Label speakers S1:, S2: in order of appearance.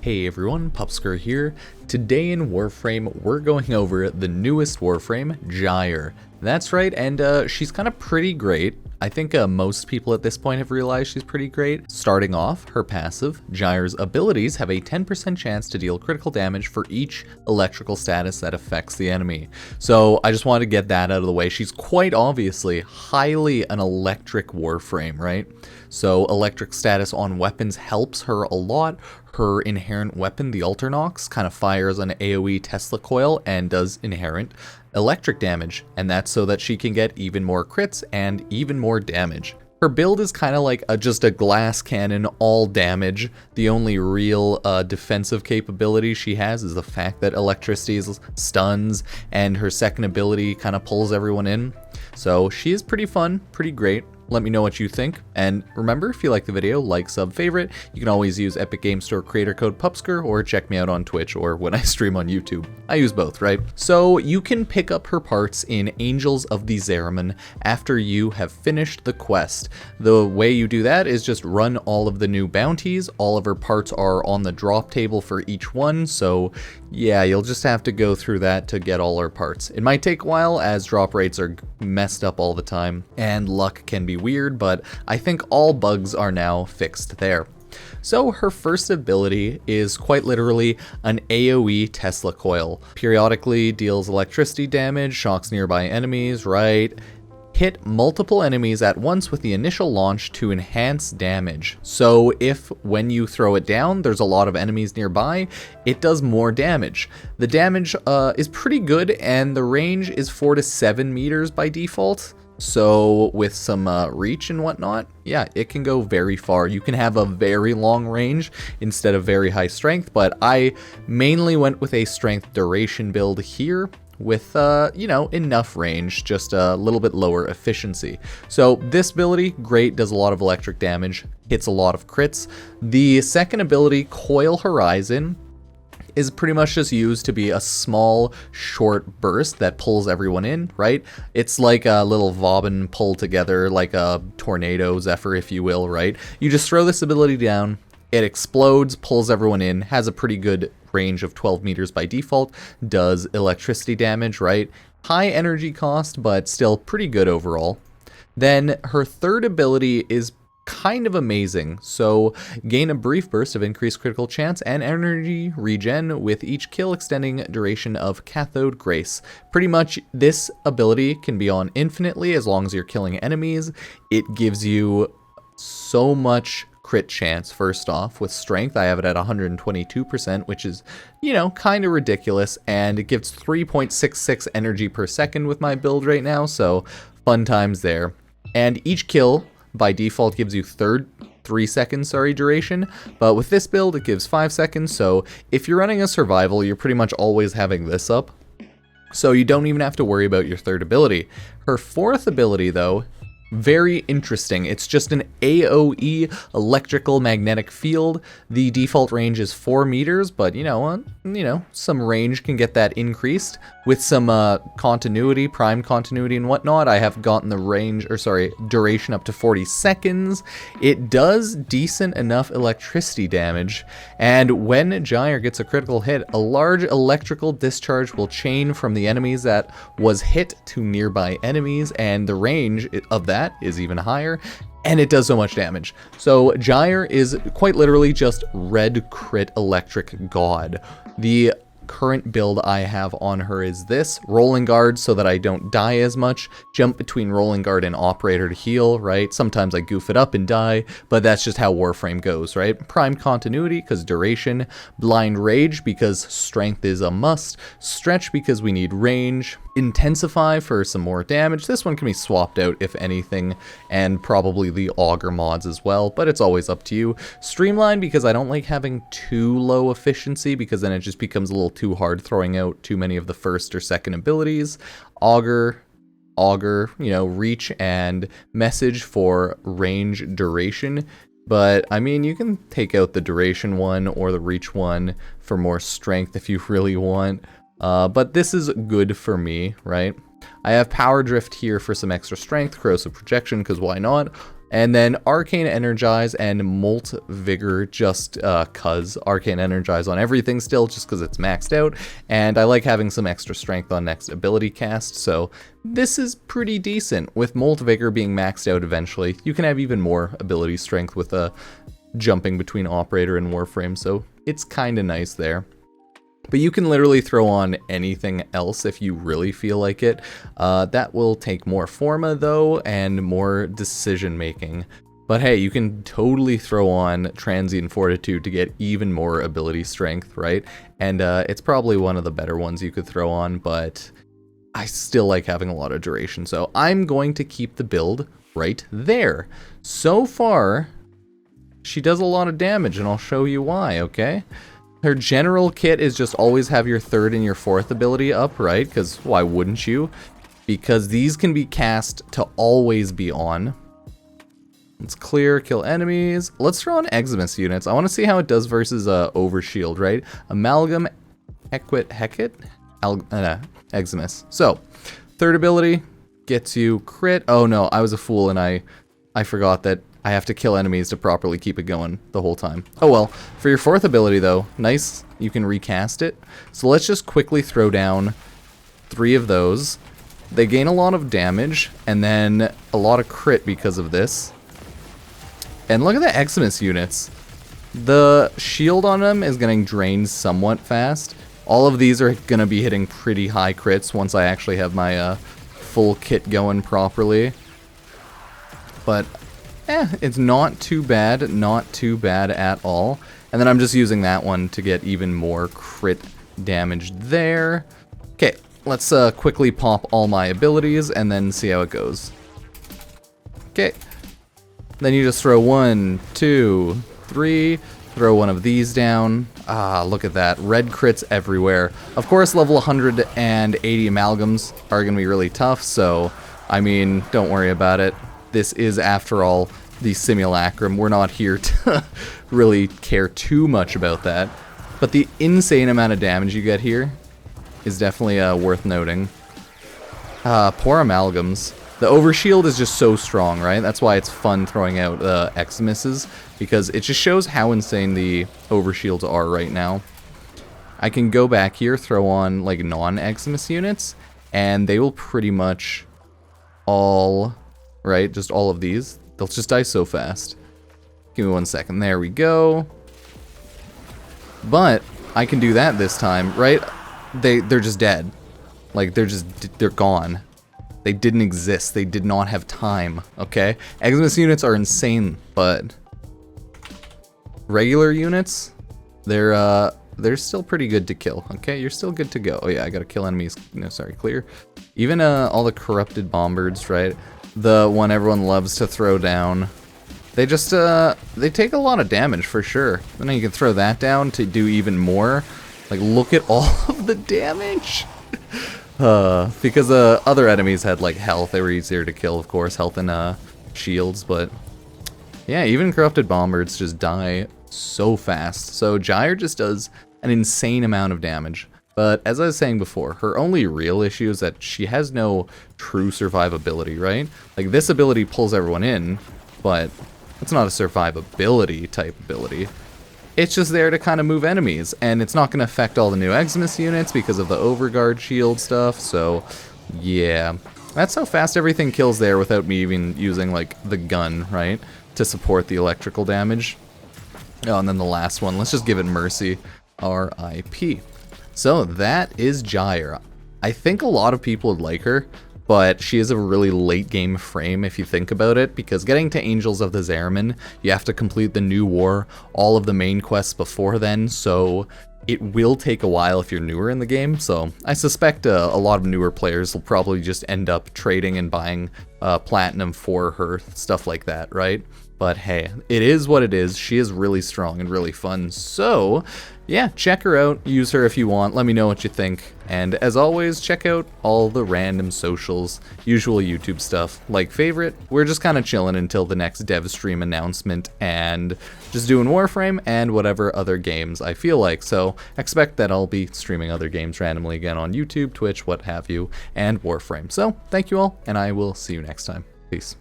S1: Hey everyone, Pupsker here. Today in Warframe, we're going over the newest Warframe, Gyre. That's right, and she's kind of pretty great. I think most people at this point have realized she's pretty great. Starting off, her passive, Gyre's abilities have a 10% chance to deal critical damage for each electrical status that affects the enemy. So I just wanted to get that out of the way. She's quite obviously highly an electric Warframe, right? So electric status on weapons helps her a lot. Her inherent weapon, the Alternox, kind of fires an AoE Tesla coil and does inherent electric damage, and that's so that she can get even more crits and even more damage. Her build is kind of like just a glass cannon, all damage. The only real defensive capability she has is the fact that electricity stuns, and her second ability kind of pulls everyone in. So she is pretty fun, pretty great. Let me know what you think, and remember, if you like the video, like, sub, favorite. You can always use Epic Games Store creator code Pupsker, or check me out on Twitch or when I stream on YouTube. I use both, right? So you can pick up her parts in Angels of the Zariman after you have finished the quest. The way you do that is just run all of the new bounties. All of her parts are on the drop table for each one, so yeah, you'll just have to go through that to get all her parts. It might take a while as drop rates are messed up all the time, and luck can be weird, but I think all bugs are now fixed there. So her first ability is quite literally an AoE Tesla coil. Periodically deals electricity damage, shocks nearby enemies, right? Hit multiple enemies at once with the initial launch to enhance damage. So if when you throw it down, there's a lot of enemies nearby, it does more damage. The damage is pretty good, and the range is 4 to 7 meters by default. So with some reach and whatnot, yeah, it can go very far. You can have a very long range instead of very high strength, but I mainly went with a strength duration build here with, you know, enough range, just a little bit lower efficiency. So this ability, great, does a lot of electric damage, hits a lot of crits. The second ability, Coil Horizon, is pretty much just used to be a small, short burst that pulls everyone in, right? It's like a little Vauban pull together, like a tornado, Zephyr, if you will, right? You just throw this ability down, it explodes, pulls everyone in, has a pretty good range of 12 meters by default, does electricity damage, right? High energy cost, but still pretty good overall. Then her third ability is kind of amazing. So gain a brief burst of increased critical chance and energy regen with each kill, extending duration of Cathode Grace. Pretty much this ability can be on infinitely as long as you're killing enemies. It gives you so much crit chance. First off, with strength, I have it at 122%, which is, you know, kind of ridiculous, and it gives 3.66 energy per second with my build right now, so fun times there. And each kill by default gives you 3 seconds, duration, but with this build it gives 5 seconds, so if you're running a survival, you're pretty much always having this up, so you don't even have to worry about your third ability. Her fourth ability, though, very interesting. It's just an AoE electrical magnetic field. The default range is 4 meters, but you know, some range can get that increased with some continuity, prime continuity and whatnot. I have gotten the range, duration up to 40 seconds. It does decent enough electricity damage, and when Gyre gets a critical hit, a large electrical discharge will chain from the enemies that was hit to nearby enemies, and the range of that is even higher, and it does so much damage. So Gyre is quite literally just red crit electric god. The current build I have on her is this: rolling guard so that I don't die as much, jump between rolling guard and operator to heal, right? Sometimes I goof it up and die, but that's just how Warframe goes, right? Prime continuity because duration, blind rage because strength is a must, stretch because we need range, intensify for some more damage. This one can be swapped out if anything, and probably the auger mods as well, but it's always up to you. Streamline because I don't like having too low efficiency, because then it just becomes a little too hard throwing out too many of the first or second abilities. Auger, you know, reach and message for range duration. But I mean, you can take out the duration one or the reach one for more strength if you really want. But this is good for me, right? I have Power Drift here for some extra strength, Corrosive Projection, because why not? And then Arcane Energize and Molt Vigor just cuz. Arcane Energize on everything still just because it's maxed out. And I like having some extra strength on next ability cast, so this is pretty decent. With Molt Vigor being maxed out eventually, you can have even more ability strength with jumping between Operator and Warframe, so it's kind of nice there. But you can literally throw on anything else if you really feel like it. That will take more Forma though, and more decision making. But hey, you can totally throw on Transient Fortitude to get even more ability strength, right? And it's probably one of the better ones you could throw on, but I still like having a lot of duration. So I'm going to keep the build right there. So far, she does a lot of damage, and I'll show you why, okay? Her general kit is just always have your 3rd and your 4th ability up, right? Because why wouldn't you? Because these can be cast to always be on. Let's clear, kill enemies. Let's throw on Eximus units. I want to see how it does versus Overshield, right? Amalgam, Hecate, Eximus. So, 3rd ability gets you crit. Oh no, I was a fool and I forgot that I have to kill enemies to properly keep it going the whole time. Oh well. For your 4th ability though, nice, you can recast it. So let's just quickly throw down 3 of those. They gain a lot of damage, and then a lot of crit because of this. And look at the Eximus units. The shield on them is getting drained somewhat fast. All of these are going to be hitting pretty high crits once I actually have my full kit going properly. But it's not too bad at all. And then I'm just using that one to get even more crit damage there. Okay, let's quickly pop all my abilities and then see how it goes. Okay, then you just throw 1, 2, 3, throw one of these down. Ah, look at that, red crits everywhere. Of course, level 180 amalgams are going to be really tough, so, I mean, don't worry about it. This is, after all, the simulacrum. We're not here to really care too much about that. But the insane amount of damage you get here is definitely worth noting. Poor amalgams. The overshield is just so strong, right? That's why it's fun throwing out Eximuses, because it just shows how insane the overshields are right now. I can go back here, throw on like non-Eximus units, and they will pretty much all, right, just all of these. They'll just die so fast. Give me 1 second. There we go. But I can do that this time, right? They're just dead. Like, they're gone. They didn't exist. They did not have time, okay? Eximus units are insane, but regular units, they're still pretty good to kill, okay? You're still good to go. Oh yeah, I gotta kill enemies. No, sorry, clear. Even all the corrupted bombards, right? The one everyone loves to throw down. They just, they take a lot of damage for sure. And then you can throw that down to do even more. Like, look at all of the damage. Because other enemies had, like, health. They were easier to kill, of course, health and shields. But, yeah, even corrupted bombards just die so fast. So Gyre just does an insane amount of damage. But as I was saying before, her only real issue is that she has no true survivability, right? Like, this ability pulls everyone in, but it's not a survivability type ability. It's just there to kind of move enemies, and it's not going to affect all the new Eximus units because of the overguard shield stuff, so yeah. That's how fast everything kills there without me even using, like, the gun, right? To support the electrical damage. Oh, and then the last one, let's just give it Mercy, R.I.P. So that is Gyre. I think a lot of people would like her, but she is a really late game frame if you think about it, because getting to Angels of the Zariman, you have to complete the new war, all of the main quests before then, so it will take a while if you're newer in the game. So I suspect a lot of newer players will probably just end up trading and buying platinum for her, stuff like that, right? But hey, it is what it is. She is really strong and really fun. So yeah, check her out. Use her if you want. Let me know what you think. And as always, check out all the random socials, usual YouTube stuff. Like favorite, we're just kind of chilling until the next dev stream announcement and just doing Warframe and whatever other games I feel like. So expect that I'll be streaming other games randomly again on YouTube, Twitch, what have you, and Warframe. So thank you all, and I will see you next time. Peace.